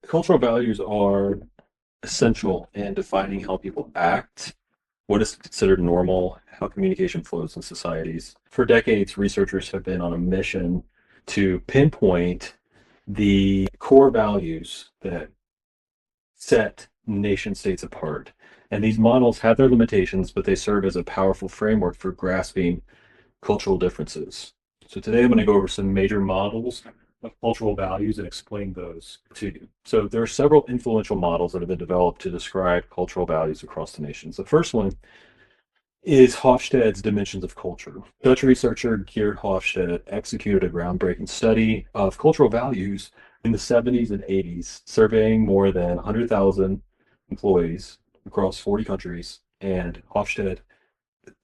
Cultural values are essential in defining how people act, what is considered normal, how communication flows in societies. For decades, researchers have been on a mission to pinpoint the core values that set nation states apart. And these models have their limitations, but they serve as a powerful framework for grasping cultural differences. So today I'm going to go over some major models of cultural values and explain those to you. So there are several influential models that have been developed to describe cultural values across the nations. The first one is Hofstede's Dimensions of Culture. Dutch researcher Geert Hofstede executed a groundbreaking study of cultural values in the 70s and 80s, surveying more than 100,000 employees across 40 countries. And Hofstede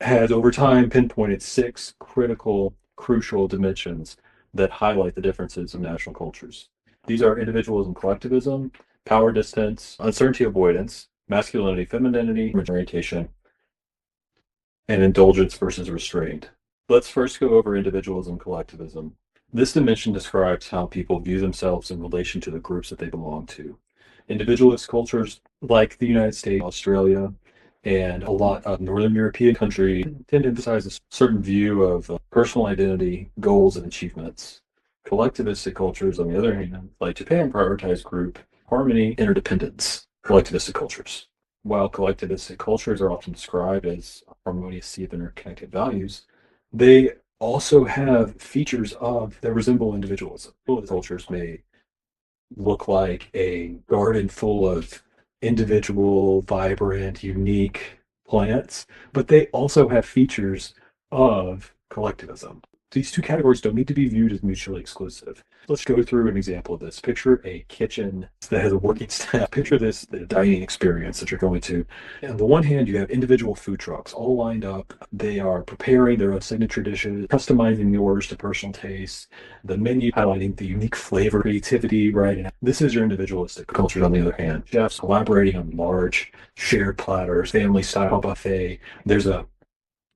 has over time pinpointed six critical, crucial dimensions that highlight the differences of national cultures. These are individualism, collectivism, power distance, uncertainty avoidance, masculinity, femininity, orientation, and indulgence versus restraint. Let's first go over individualism, collectivism. This dimension describes how people view themselves in relation to the groups that they belong to. Individualist cultures like the United States, Australia, and a lot of Northern European countries tend to emphasize a certain view of personal identity, goals, and achievements. Collectivistic cultures, on the other hand, like Japan, prioritize group harmony, interdependence. Collectivistic cultures. While collectivistic cultures are often described as a harmonious sea of interconnected values, they also have features of that resemble individualism. Cultures may look like a garden full of individual, vibrant, unique plants, but they also have features of collectivism. These two categories don't need to be viewed as mutually exclusive. Let's go through an example of this. Picture a kitchen that has a working staff. Picture this, the dining experience that you're going to. On the one hand, you have individual food trucks all lined up. They are preparing their own signature dishes, customizing the orders to personal tastes, the menu highlighting the unique flavor, creativity, right? And this is your individualistic culture, on the other hand. Chefs collaborating on large shared platters, family style buffet. There's a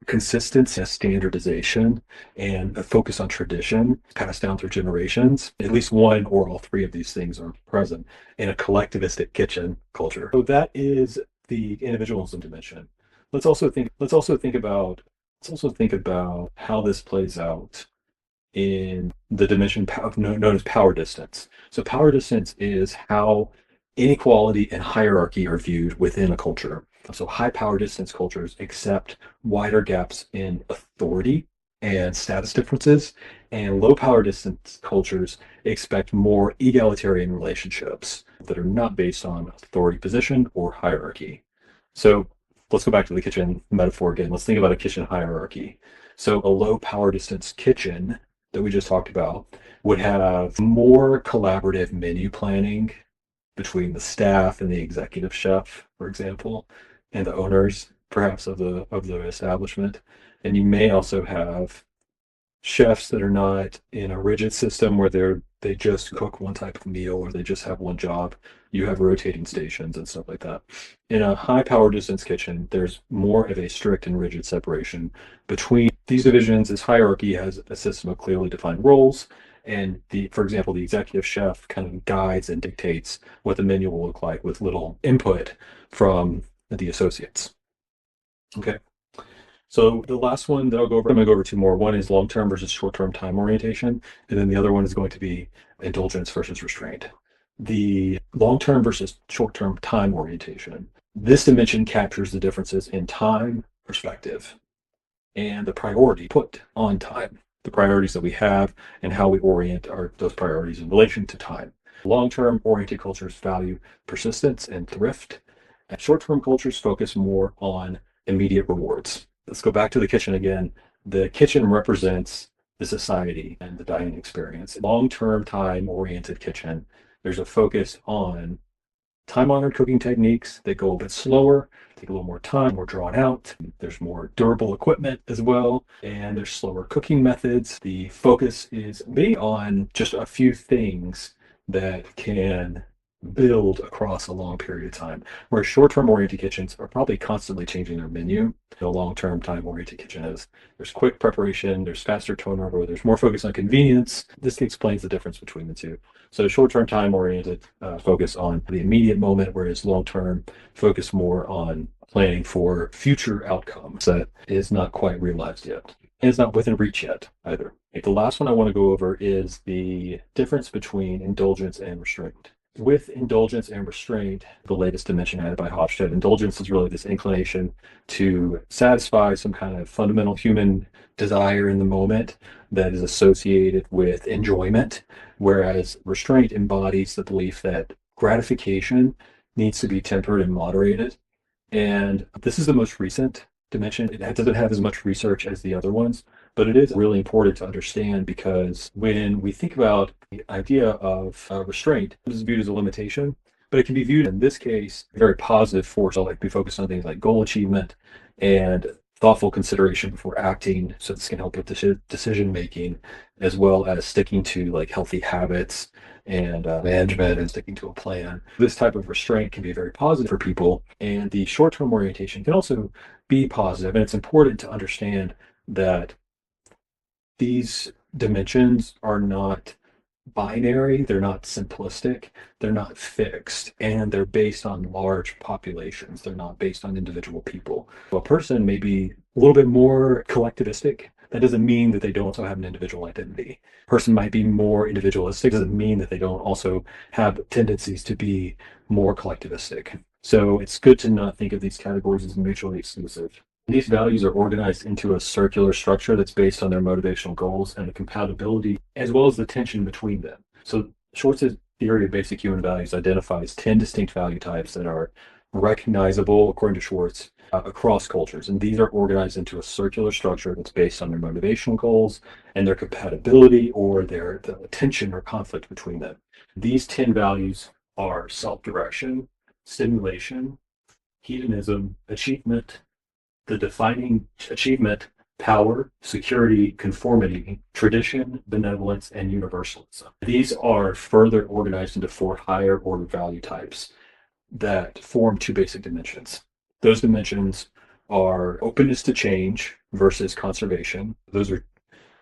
consistency, a standardization, and a focus on tradition passed down through generations. At least one or all three of these things are present in a collectivistic kitchen culture. So that is the individualism dimension. Let's also think about how this plays out in the dimension known as power distance. So power distance is how inequality and hierarchy are viewed within a culture. So high power distance cultures accept wider gaps in authority and status differences, and low power distance cultures expect more egalitarian relationships that are not based on authority position or hierarchy. So let's go back to the kitchen metaphor again. Let's think about a kitchen hierarchy. So a low power distance kitchen that we just talked about would have more collaborative menu planning between the staff and the executive chef, for example, and the owners, perhaps of the establishment. And you may also have chefs that are not in a rigid system where they just cook one type of meal or they just have one job. You have rotating stations and stuff like that. In a high power distance kitchen, there's more of a strict and rigid separation between these divisions. This hierarchy has a system of clearly defined roles. And for example, the executive chef kind of guides and dictates what the menu will look like with little input from the associates. Okay. So the last one that I'm going to go over two more. One is long-term versus short-term time orientation, and then the other one is going to be indulgence versus restraint. The long-term versus short-term time orientation. This dimension captures the differences in time perspective and the priority put on time, the priorities that we have and how we orient those priorities in relation to time. Long-term oriented cultures value persistence and thrift, and short-term cultures focus more on immediate rewards. Let's go back to the kitchen again. The kitchen represents the society and the dining experience. Long-term time-oriented kitchen, there's a focus on time-honored cooking techniques that go a bit slower, take a little more time, more drawn out. There's more durable equipment as well, and there's slower cooking methods. The focus is maybe on just a few things that can build across a long period of time. Whereas short-term oriented kitchens are probably constantly changing their menu. The long-term time oriented kitchen is there's quick preparation, there's faster turnover, there's more focus on convenience. This explains the difference between the two. So short-term time oriented focus on the immediate moment, whereas long-term focus more on planning for future outcomes that is not quite realized yet. And it's not within reach yet either. The last one I want to go over is the difference between indulgence and restraint. With indulgence and restraint, the latest dimension added by Hofstede, indulgence is really this inclination to satisfy some kind of fundamental human desire in the moment that is associated with enjoyment, whereas restraint embodies the belief that gratification needs to be tempered and moderated. And this is the most recent dimension. It doesn't have as much research as the other ones, but it is really important to understand because when we think about the idea of restraint, it is viewed as a limitation, but it can be viewed in this case a very positive force. So like we focus on things like goal achievement and thoughtful consideration before acting. So this can help with decision making, as well as sticking to like healthy habits and management and sticking to a plan. This type of restraint can be very positive for people, and the short-term orientation can also be positive. And it's important to understand that these dimensions are not binary, they're not simplistic, they're not fixed, and they're based on large populations. They're not based on individual people. A person may be a little bit more collectivistic. That doesn't mean that they don't also have an individual identity. A person might be more individualistic. Doesn't mean that they don't also have tendencies to be more collectivistic. So it's good to not think of these categories as mutually exclusive. These values are organized into a circular structure that's based on their motivational goals and the compatibility, as well as the tension between them. So Schwartz's theory of basic human values identifies 10 distinct value types that are recognizable, according to Schwartz, across cultures. And these are organized into a circular structure that's based on their motivational goals and their compatibility or the tension or conflict between them. These 10 values are self-direction, stimulation, hedonism, achievement, the defining achievement, power, security, conformity, tradition, benevolence, and universalism. These are further organized into 4 higher order value types that form 2 basic dimensions. Those dimensions are openness to change versus conservation. Those are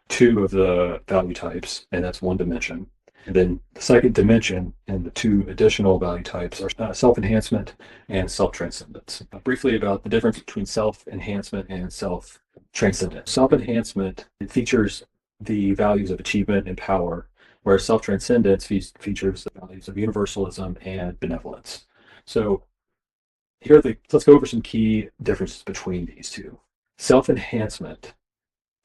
2 of the value types, and that's 1 dimension. And then the second dimension and the 2 additional value types are self-enhancement and self-transcendence. Briefly about the difference between self-enhancement and self-transcendence. Self-enhancement, it features the values of achievement and power, whereas self-transcendence features the values of universalism and benevolence. So let's go over some key differences between these 2. Self-enhancement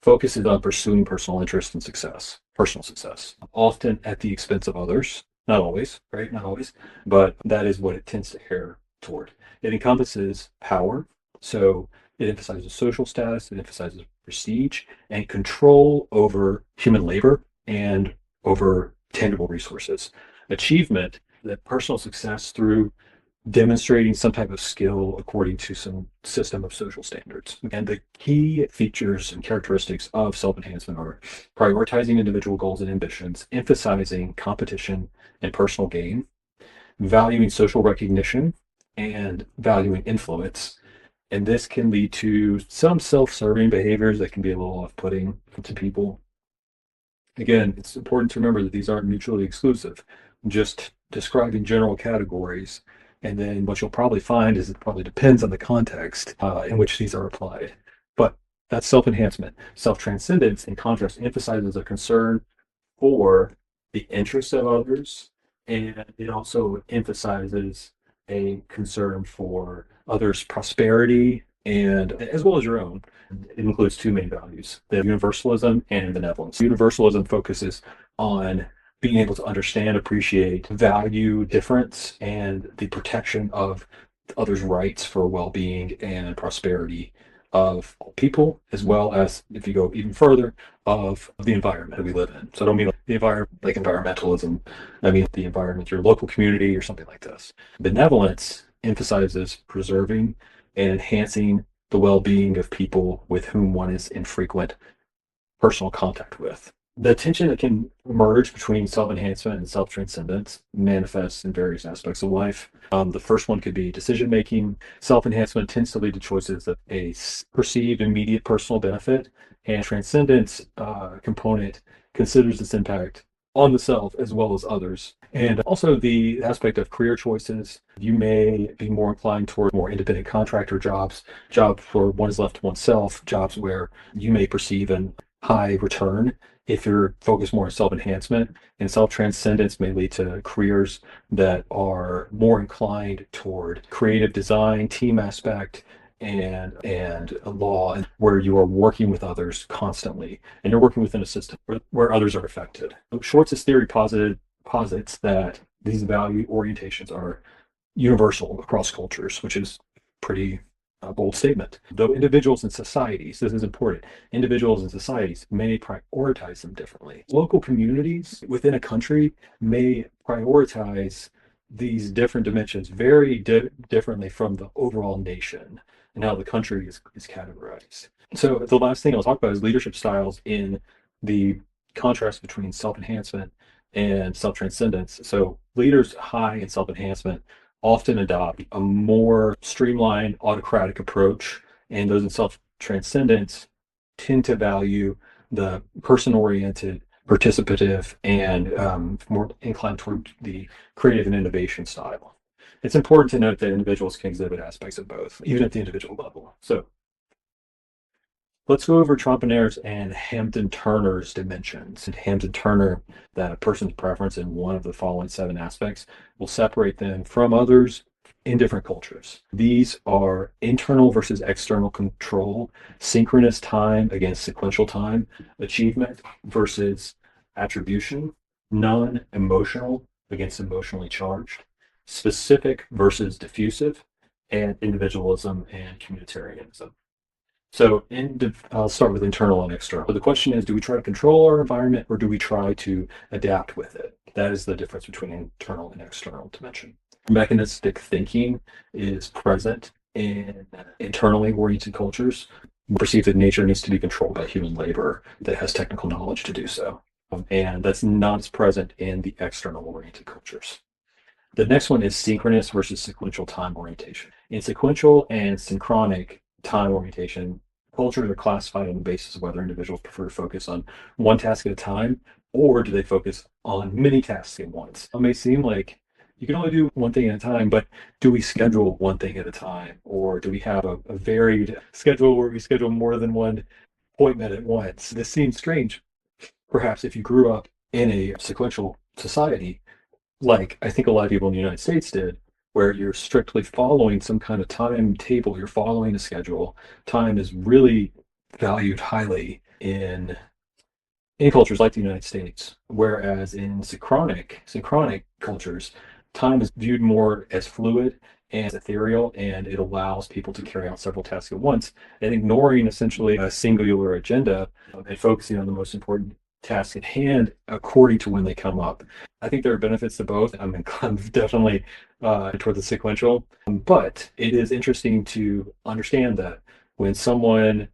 focuses on pursuing personal interest and success, personal success, often at the expense of others. Not always, right? Not always, but that is what it tends to err toward. It encompasses power, so it emphasizes social status, it emphasizes prestige and control over human labor and over tangible resources. Achievement, that personal success through demonstrating some type of skill according to some system of social standards. And the key features and characteristics of self-enhancement are prioritizing individual goals and ambitions, emphasizing competition and personal gain, valuing social recognition, and valuing influence. And this can lead to some self-serving behaviors that can be a little off-putting to people. Again, it's important to remember that these aren't mutually exclusive. Just describing general categories, and then what you'll probably find is it probably depends on the context in which these are applied. But that's self-enhancement. Self-transcendence, in contrast, emphasizes a concern for the interests of others, and it also emphasizes a concern for others' prosperity and as well as your own. It includes 2 main values, the universalism and benevolence. Universalism focuses on being able to understand, appreciate, value difference, and the protection of others' rights for well-being and prosperity of people, as well as, if you go even further, of the environment that we live in. So I don't mean the environment like environmentalism. I mean the environment, your local community or something like this. Benevolence emphasizes preserving and enhancing the well-being of people with whom one is in frequent personal contact with. The tension that can emerge between self-enhancement and self-transcendence manifests in various aspects of life. The first one could be decision making. Self-enhancement tends to lead to choices of a perceived immediate personal benefit, and transcendence component considers its impact on the self as well as others. And also the aspect of career choices. You may be more inclined toward more independent contractor jobs, jobs where one is left to oneself, jobs where you may perceive an high return if you're focused more on self-enhancement. And self-transcendence may lead to careers that are more inclined toward creative design, team aspect, and a law where you are working with others constantly and you're working within a system where others are affected. Schwartz's theory posits that these value orientations are universal across cultures, which is pretty bold statement. Though individuals and societies, this is important, individuals and societies may prioritize them differently. Local communities within a country may prioritize these different dimensions very differently from the overall nation and how the country is categorized. So the last thing I'll talk about is leadership styles in the contrast between self-enhancement and self-transcendence. So leaders high in self-enhancement often adopt a more streamlined autocratic approach, and those in self-transcendence tend to value the person-oriented, participative, and more inclined toward the creative and innovation style. It's important to note that individuals can exhibit aspects of both, even at the individual level. So let's go over Trompenaars and Hampton-Turner's dimensions. Hampton-Turner, that a person's preference in one of the following 7 aspects will separate them from others in different cultures. These are internal versus external control, synchronous time against sequential time, achievement versus attribution, non-emotional against emotionally charged, specific versus diffusive, and individualism and communitarianism. So I'll start with internal and external. So the question is, do we try to control our environment or do we try to adapt with it? That is the difference between internal and external dimension. Mechanistic thinking is present in internally oriented cultures. We perceive that nature needs to be controlled by human labor that has technical knowledge to do so. And that's not as present in the external oriented cultures. The next one is synchronous versus sequential time orientation. In sequential and synchronic time orientation, cultures are classified on the basis of whether individuals prefer to focus on one task at a time or do they focus on many tasks at once. It may seem like you can only do one thing at a time, but do we schedule one thing at a time, or do we have a varied schedule where we schedule more than one appointment at once? This seems strange, perhaps, if you grew up in a sequential society, like I think a lot of people in the United States did, where you're strictly following some kind of timetable, you're following a schedule. Time is really valued highly in cultures like the United States, whereas in synchronic cultures, time is viewed more as fluid and ethereal, and it allows people to carry out several tasks at once and ignoring essentially a singular agenda and focusing on the most important task at hand according to when they come up. I think there are benefits to both. I'm definitely toward the sequential, but it is interesting to understand that when someone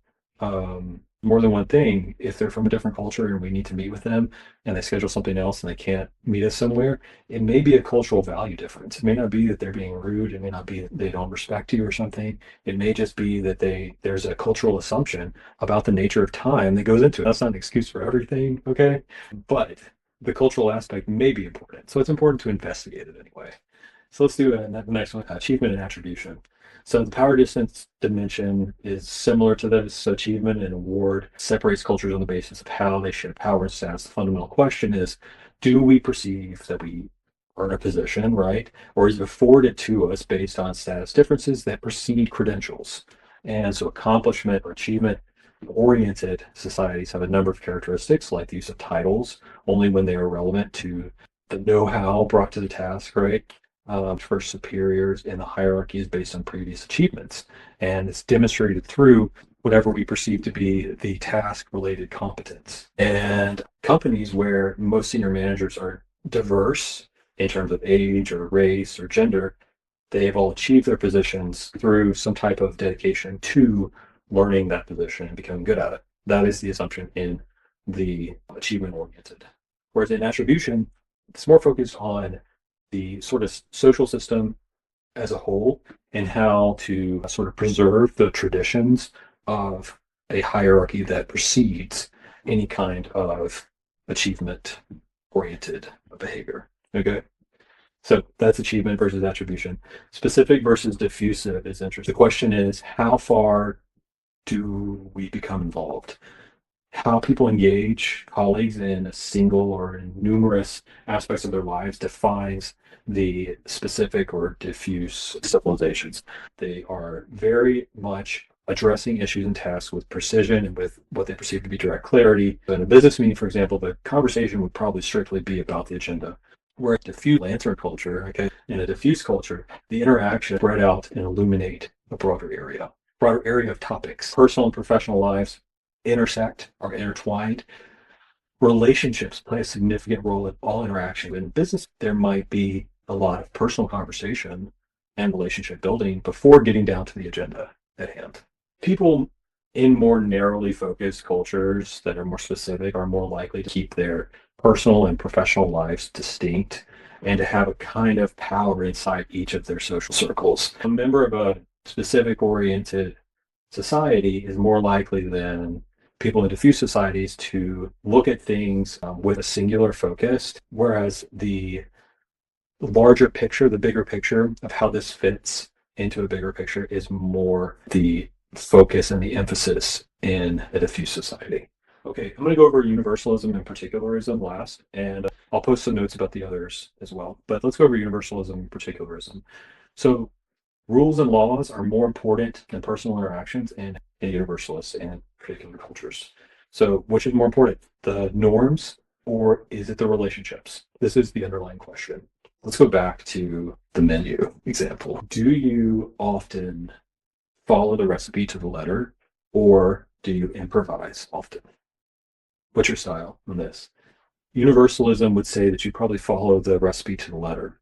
more than one thing, if they're from a different culture and we need to meet with them and they schedule something else and they can't meet us somewhere, it may be a cultural value difference. It may not be that they're being rude. It may not be that they don't respect you or something. It may just be that there's a cultural assumption about the nature of time that goes into it. That's not an excuse for everything, okay? But the cultural aspect may be important. So it's important to investigate it anyway. So let's do the next one, achievement and attribution. So the power distance dimension is similar to this. So achievement and award separates cultures on the basis of how they share power and status. The fundamental question is, do we perceive that we earn a position, right? Or is it afforded to us based on status differences that precede credentials? And so accomplishment or achievement oriented societies have a number of characteristics, like the use of titles only when they are relevant to the know-how brought to the task, right? For superiors, and the hierarchy is based on previous achievements. And it's demonstrated through whatever we perceive to be the task-related competence. And companies where most senior managers are diverse in terms of age or race or gender, they've all achieved their positions through some type of dedication to learning that position and becoming good at it. That is the assumption in the achievement-oriented. Whereas in attribution, it's more focused on the sort of social system as a whole and how to sort of preserve the traditions of a hierarchy that precedes any kind of achievement-oriented behavior. Okay? So that's achievement versus attribution. Specific versus diffusive is interesting. The question is, how far do we become involved? How people engage colleagues in a single or in numerous aspects of their lives defines the specific or diffuse civilizations. They are very much addressing issues and tasks with precision and with what they perceive to be direct clarity. In a business meeting, for example, the conversation would probably strictly be about the agenda. Where a diffuse lantern culture, okay, in a diffuse culture, the interaction spread out and illuminate a broader area of topics. Personal and professional lives intersect, are intertwined. Relationships play a significant role in all interaction. In business, there might be a lot of personal conversation and relationship building before getting down to the agenda at hand. People in more narrowly focused cultures that are more specific are more likely to keep their personal and professional lives distinct and to have a kind of power inside each of their social circles. A member of a specific oriented society is more likely than people in diffuse societies to look at things with a singular focus, whereas the larger picture, the bigger picture of how this fits into a bigger picture is more the focus and the emphasis in a diffuse society. Okay, I'm going to go over universalism and particularism last, and I'll post some notes about the others as well. But let's go over universalism and particularism. So rules and laws are more important than personal interactions in universalists and particular cultures. So which is more important, the norms or is it the relationships? This is the underlying question. Let's go back to the menu example. Do you often follow the recipe to the letter or do you improvise often? What's your style on this? Universalism would say that you probably follow the recipe to the letter.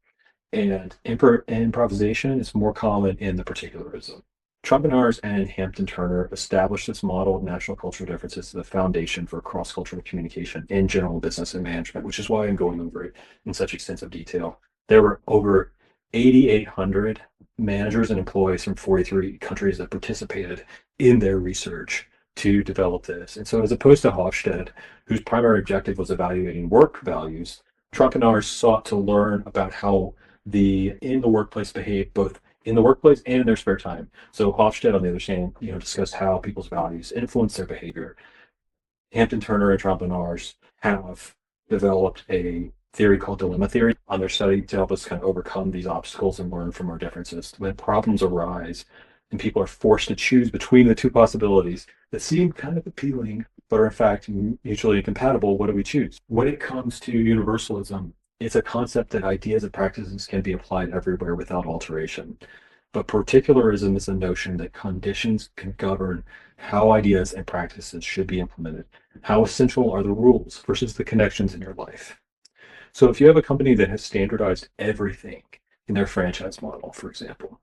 And improvisation is more common in the particularism. Trompenaars and Hampton-Turner established this model of national cultural differences as the foundation for cross-cultural communication in general business and management, which is why I'm going over it in such extensive detail. There were over 8,800 managers and employees from 43 countries that participated in their research to develop this. And so as opposed to Hofstede, whose primary objective was evaluating work values, Trompenaars sought to learn about how the in the workplace behave both in the workplace and in their spare time. So Hofstede, on the other hand, discussed how people's values influence their behavior. Hampton-Turner and Trompenaars have developed a theory called dilemma theory on their study to help us kind of overcome these obstacles and learn from our differences. When problems arise and people are forced to choose between the two possibilities that seem kind of appealing, but are in fact mutually incompatible, what do we choose? When it comes to universalism, it's a concept that ideas and practices can be applied everywhere without alteration. But particularism is a notion that conditions can govern how ideas and practices should be implemented. How essential are the rules versus the connections in your life? So if you have a company that has standardized everything in their franchise model, for example,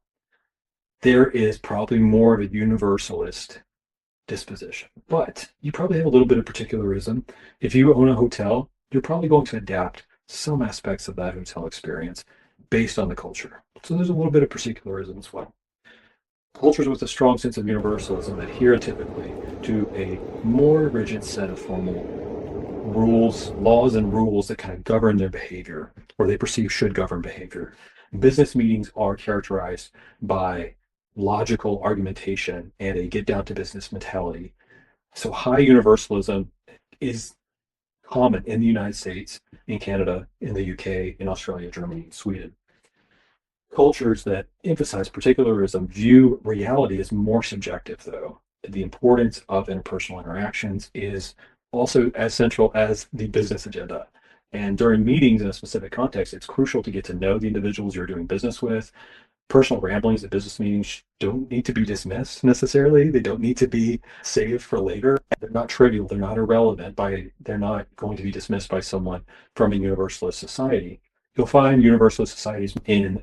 there is probably more of a universalist disposition. But you probably have a little bit of particularism. If you own a hotel, you're probably going to adapt some aspects of that hotel experience based on the culture. So there's a little bit of particularism as well. Cultures with a strong sense of universalism adhere typically to a more rigid set of formal rules, laws and rules that kind of govern their behavior, or they perceive should govern behavior. Business meetings are characterized by logical argumentation and a get down to business mentality. So high universalism is common in the United States, in Canada, in the UK, in Australia, Germany, and Sweden. Cultures that emphasize particularism view reality as more subjective, though. The importance of interpersonal interactions is also as central as the business agenda. And during meetings in a specific context, it's crucial to get to know the individuals you're doing business with. Personal ramblings at business meetings don't need to be dismissed necessarily. They don't need to be saved for later. They're not trivial. They're not irrelevant. They're not going to be dismissed by someone from a universalist society. You'll find universalist societies in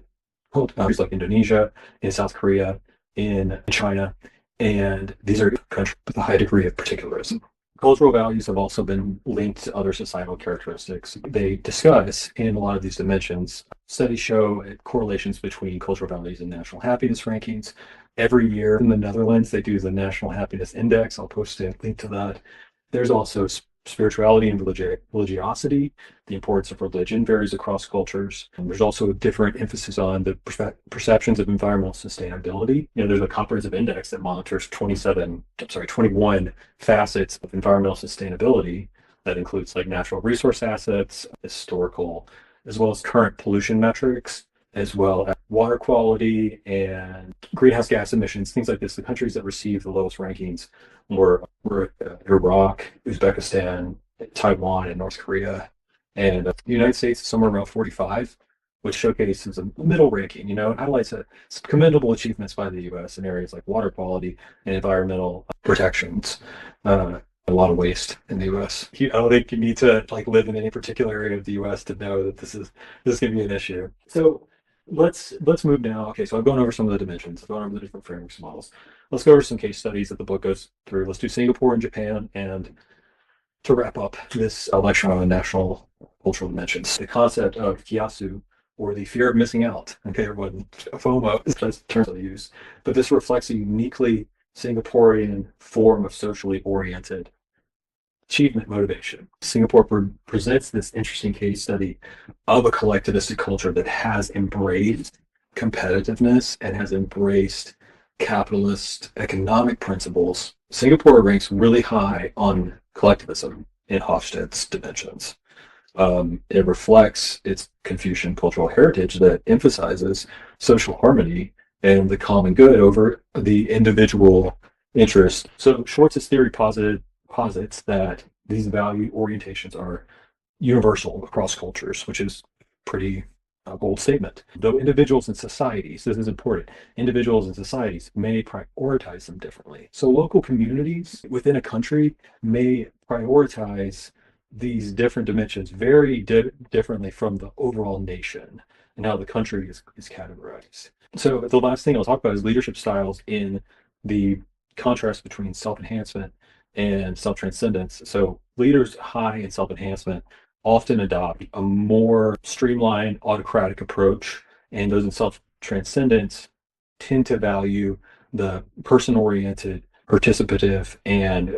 countries like Indonesia, in South Korea, in China, and these are countries with a high degree of particularism. Cultural values have also been linked to other societal characteristics. They discuss in a lot of these dimensions. Studies show correlations between cultural values and national happiness rankings. Every year in the Netherlands, they do the National Happiness Index. I'll post a link to that. There's also spirituality and religiosity. The importance of religion varies across cultures. And there's also a different emphasis on the perceptions of environmental sustainability. There's a comprehensive index that monitors 21 facets of environmental sustainability that includes like natural resource assets, historical, as well as current pollution metrics, as well as water quality and greenhouse gas emissions, things like this. The countries that received the lowest rankings were Iraq, Uzbekistan, Taiwan, and North Korea. And the United States is somewhere around 45, which showcases a middle ranking. It highlights some commendable achievements by the U.S. in areas like water quality and environmental protections. A lot of waste in the U.S. I don't think you need to live in any particular area of the U.S. to know that this is going to be an issue. So let's move now. Okay, so I've gone over some of the dimensions. I've gone over the different frameworks and models. Let's go over some case studies that the book goes through. Let's do Singapore and Japan, and to wrap up this lecture on national cultural dimensions, the concept of kiasu, or the fear of missing out. Okay, everyone, FOMO is the term I use, but this reflects a uniquely Singaporean form of socially oriented achievement motivation. Singapore presents this interesting case study of a collectivistic culture that has embraced competitiveness and has embraced capitalist economic principles. Singapore ranks really high on collectivism in Hofstede's dimensions. It reflects its Confucian cultural heritage that emphasizes social harmony and the common good over the individual interest. So Schwartz's theory posits that these value orientations are universal across cultures, which is pretty bold statement. Though individuals and societies, this is important, individuals and societies may prioritize them differently. So local communities within a country may prioritize these different dimensions very differently from the overall nation and how the country is categorized. So the last thing I'll talk about is leadership styles in the contrast between self-enhancement and self-transcendence. So leaders high in self-enhancement often adopt a more streamlined autocratic approach, and those in self-transcendence tend to value the person-oriented, participative, and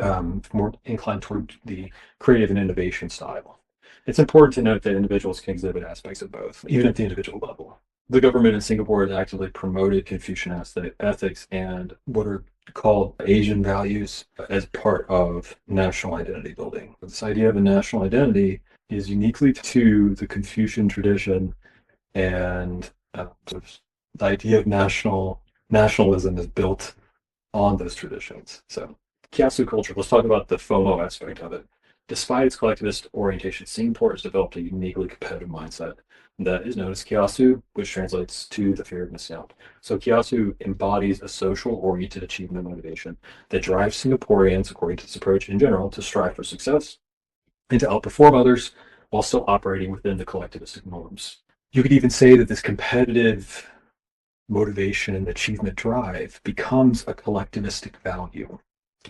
more inclined toward the creative and innovation style. It's important to note that individuals can exhibit aspects of both, even at the individual level. The government in Singapore has actively promoted Confucian ethics and what are called Asian values as part of national identity building. This idea of a national identity is uniquely to the Confucian tradition, and the idea of nationalism is built on those traditions. So kiasu culture, let's talk about the FOMO aspect of it. Despite its collectivist orientation, Singapore has developed a uniquely competitive mindset that is known as kiasu, which translates to the fear of missing out. So kiasu embodies a social-oriented achievement motivation that drives Singaporeans, according to this approach in general, to strive for success and to outperform others while still operating within the collectivistic norms. You could even say that this competitive motivation and achievement drive becomes a collectivistic value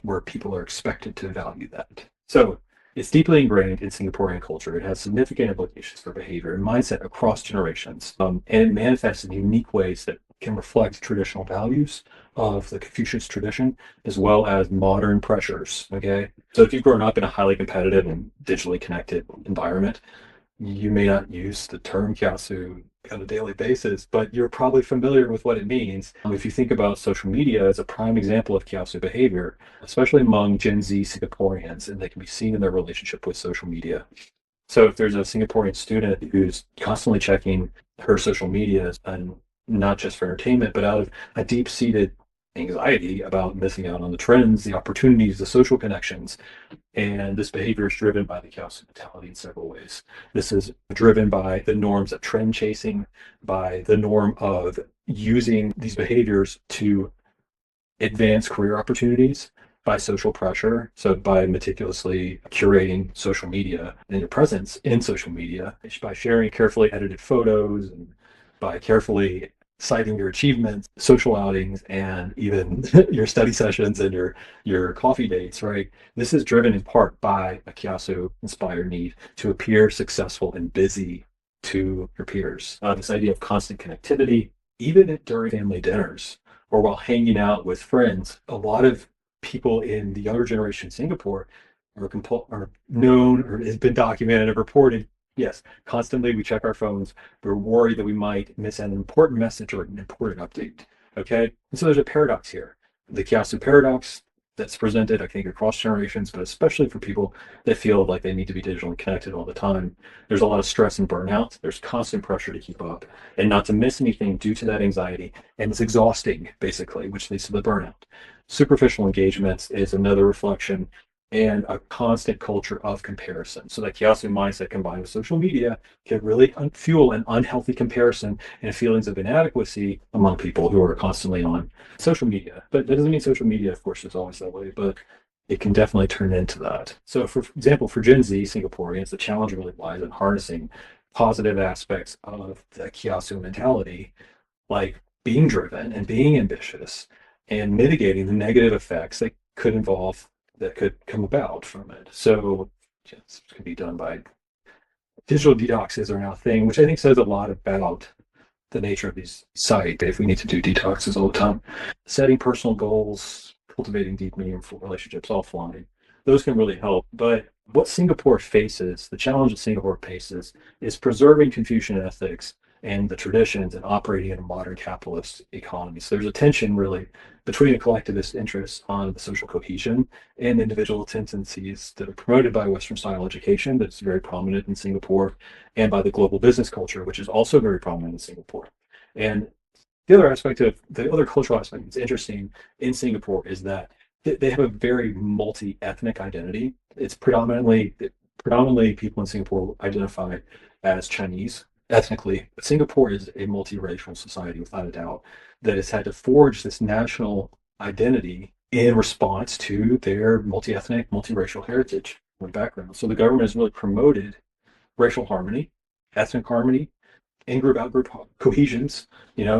where people are expected to value that. So it's deeply ingrained in Singaporean culture. It has significant implications for behavior and mindset across generations, and it manifests in unique ways that can reflect traditional values of the Confucius tradition, as well as modern pressures, okay? So if you've grown up in a highly competitive and digitally connected environment, you may not use the term kiasu on a daily basis, but you're probably familiar with what it means. If you think about social media as a prime example of kiasu behavior, especially among Gen Z Singaporeans, and they can be seen in their relationship with social media. So if there's a Singaporean student who's constantly checking her social media, and not just for entertainment, but out of a deep-seated anxiety about missing out on the trends, the opportunities, the social connections. And this behavior is driven by the kiasu mentality in several ways. This is driven by the norms of trend chasing, by the norm of using these behaviors to advance career opportunities, by social pressure, so by meticulously curating social media and your presence in social media, by sharing carefully edited photos, and by carefully citing your achievements, social outings, and even your study sessions and your coffee dates, right? This is driven in part by a kiasu inspired need to appear successful and busy to your peers. This idea of constant connectivity, even during family dinners or while hanging out with friends. A lot of people in the younger generation in Singapore are known or has been documented and reported. Yes, constantly we check our phones. We're worried that we might miss an important message or an important update. Okay, and so there's a paradox here. The kiasu paradox that's presented, I think, across generations, but especially for people that feel like they need to be digitally connected all the time. There's a lot of stress and burnout. There's constant pressure to keep up and not to miss anything due to that anxiety. And it's exhausting, basically, which leads to the burnout. Superficial engagements is another reflection and a constant culture of comparison. So that kiasu mindset combined with social media can really fuel an unhealthy comparison and feelings of inadequacy among people who are constantly on social media. But that doesn't mean social media, of course, is always that way, but it can definitely turn into that. So for example, for Gen Z Singaporeans, the challenge really lies in harnessing positive aspects of the kiasu mentality, like being driven and being ambitious and mitigating the negative effects that could come about from it. So this can be done by digital detoxes are now a thing, which I think says a lot about the nature of these sites if we need to do detoxes all the time. Setting personal goals, cultivating deep, meaningful relationships offline, those can really help. But what Singapore faces, the challenge that Singapore faces, is preserving Confucian ethics and the traditions and operating in a modern capitalist economy. So there's a tension really between a collectivist interest on the social cohesion and individual tendencies that are promoted by Western style education that's very prominent in Singapore and by the global business culture, which is also very prominent in Singapore. And the other cultural aspect that's interesting in Singapore is that they have a very multi-ethnic identity. It's predominantly people in Singapore identify as Chinese ethnically, but Singapore is a multiracial society without a doubt that has had to forge this national identity in response to their multi-ethnic, multiracial heritage and background. So the government has really promoted racial harmony, ethnic harmony, in-group, out-group cohesions,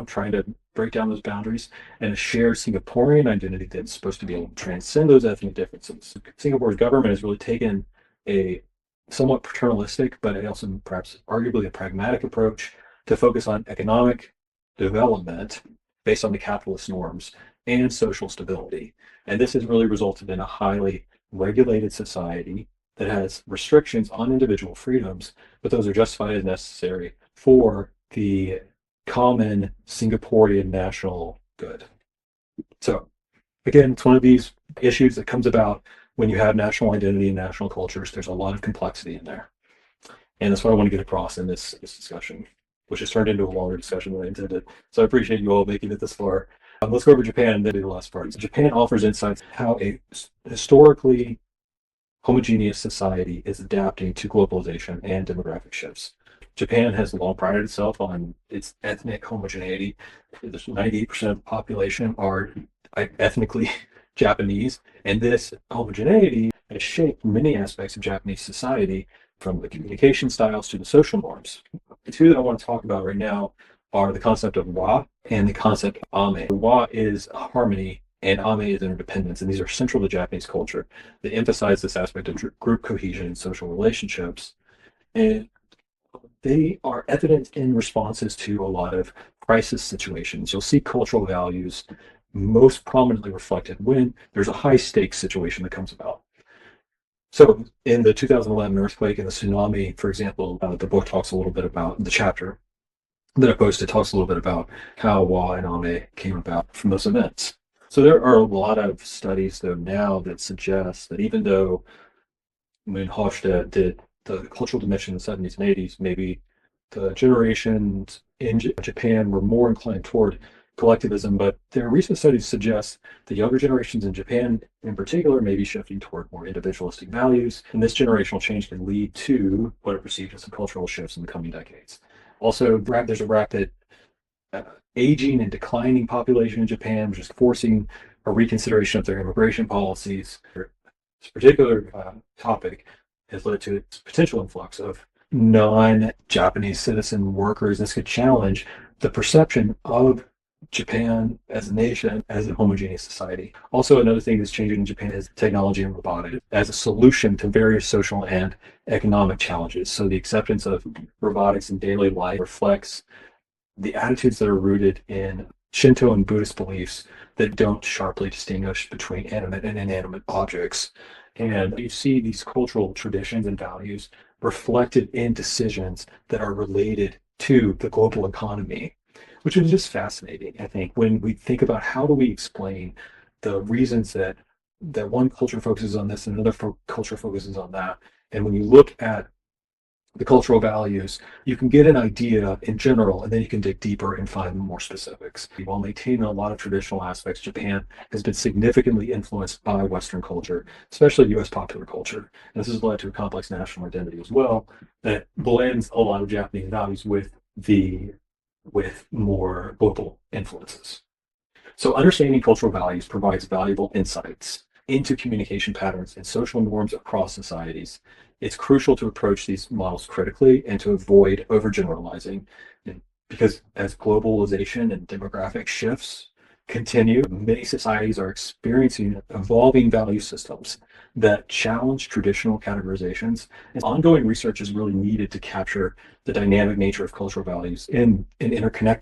trying to break down those boundaries, and a shared Singaporean identity that's supposed to be able to transcend those ethnic differences. Singapore's government has really taken a somewhat paternalistic, but also perhaps arguably a pragmatic approach to focus on economic development based on the capitalist norms and social stability. And this has really resulted in a highly regulated society that has restrictions on individual freedoms, but those are justified as necessary for the common Singaporean national good. So again, it's one of these issues that comes about when you have national identity and national cultures. There's a lot of complexity in there. And that's what I want to get across in this discussion, which has turned into a longer discussion than I intended. So I appreciate you all making it this far. Let's go over Japan and then do the last part. So Japan offers insights how a historically homogeneous society is adapting to globalization and demographic shifts. Japan has long prided itself on its ethnic homogeneity. 98% of the population are ethnically Japanese, and this homogeneity has shaped many aspects of Japanese society, from the communication styles to the social norms. The two that I want to talk about right now are the concept of wa and the concept of amae. Wa is harmony and amae is interdependence, and these are central to Japanese culture. They emphasize this aspect of group cohesion and social relationships, and they are evident in responses to a lot of crisis situations. You'll see cultural values most prominently reflected when there's a high stakes situation that comes about. So in the 2011 earthquake and the tsunami, for example, the book talks a little bit about, the chapter that I posted talks a little bit about how wa and amae came about from those events. So there are a lot of studies though now that suggest that even though when Hofstede did the cultural dimension in the 70s and 80s, maybe the generations in Japan were more inclined toward collectivism, but their recent studies suggest the younger generations in Japan in particular may be shifting toward more individualistic values, and this generational change can lead to what are perceived as some cultural shifts in the coming decades. Also, there's a rapid aging and declining population in Japan, which is forcing a reconsideration of their immigration policies. This particular topic has led to its potential influx of non-Japanese citizen workers. This could challenge the perception of Japan as a nation, as a homogeneous society. Also, another thing that's changing in Japan is technology and robotics as a solution to various social and economic challenges. So the acceptance of robotics in daily life reflects the attitudes that are rooted in Shinto and Buddhist beliefs that don't sharply distinguish between animate and inanimate objects. And you see these cultural traditions and values reflected in decisions that are related to the global economy, which is just fascinating. I think when we think about how do we explain the reasons that one culture focuses on this and another culture focuses on that, and when you look at the cultural values, you can get an idea in general, and then you can dig deeper and find more specifics. While maintaining a lot of traditional aspects, Japan has been significantly influenced by Western culture, especially US popular culture. And this has led to a complex national identity as well that blends a lot of Japanese values with more global influences. So understanding cultural values provides valuable insights into communication patterns and social norms across societies. It's crucial to approach these models critically and to avoid overgeneralizing, because as globalization and demographic shifts continue, many societies are experiencing evolving value systems that challenge traditional categorizations. And ongoing research is really needed to capture the dynamic nature of cultural values in an interconnected